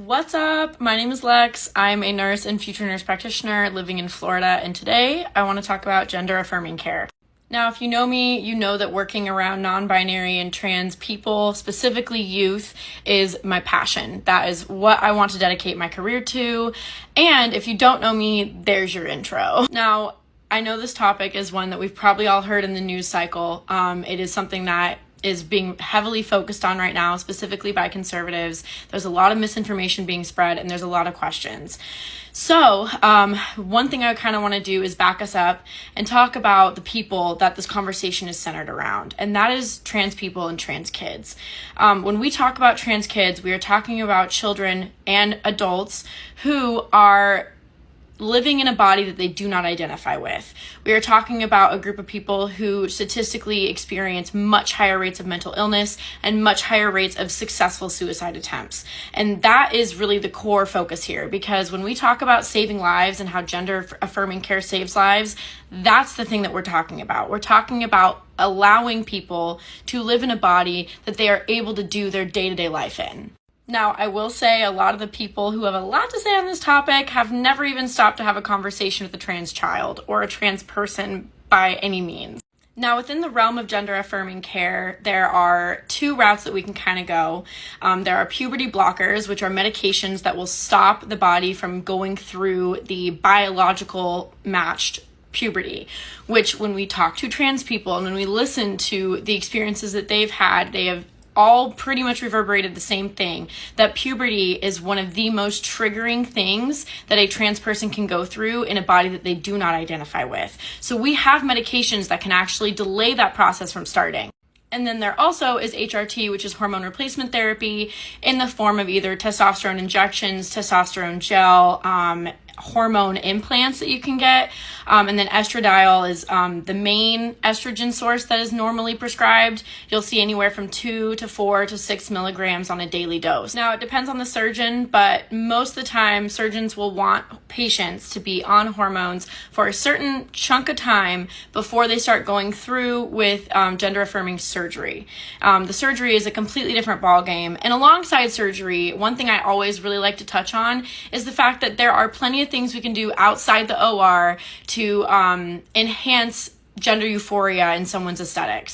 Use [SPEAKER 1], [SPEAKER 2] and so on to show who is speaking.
[SPEAKER 1] What's up? My name is Lex. I'm a nurse and future nurse practitioner living in Florida, and today I want to talk about gender affirming care. Now, if you know me, you know that working around non-binary and trans people, specifically youth, is my passion. That is what I want to dedicate my career to. And if you don't know me, there's your intro. Now, I know this topic is one that we've probably all heard in the news cycle. It is something that is being heavily focused on right now, specifically by conservatives. There's a lot of misinformation being spread, and there's a lot of questions. So one thing I kind of want to do is back us up and talk about the people that this conversation is centered around, and that is trans people and trans kids. When we talk about trans kids, we are talking about children and adults who are living in a body that they do not identify with. We are talking about a group of people who statistically experience much higher rates of mental illness and much higher rates of successful suicide attempts. And that is really the core focus here, because when we talk about saving lives and how gender affirming care saves lives, that's the thing that we're talking about. We're talking about allowing people to live in a body that they are able to do their day-to-day life in. Now, I will say a lot of the people who have a lot to say on this topic have never even stopped to have a conversation with a trans child or a trans person by any means. Now, within the realm of gender affirming care, there are two routes that we can kind of go. There are puberty blockers, which are medications that will stop the body from going through the biological matched puberty, which when we talk to trans people and when we listen to the experiences that they've had, they have all pretty much reverberated the same thing, that puberty is one of the most triggering things that a trans person can go through in a body that they do not identify with. So we have medications that can actually delay that process from starting. And then there also is HRT, which is hormone replacement therapy in the form of either testosterone injections, testosterone gel, hormone implants that you can get. And then estradiol is the main estrogen source that is normally prescribed. You'll see anywhere from 2 to 4 to 6 milligrams on a daily dose. Now, it depends on the surgeon, but most of the time, surgeons will want patients to be on hormones for a certain chunk of time before they start going through with gender affirming surgery. The surgery is a completely different ballgame. And alongside surgery, one thing I always really like to touch on is the fact that there are plenty of things we can do outside the OR to enhance gender euphoria in someone's aesthetics.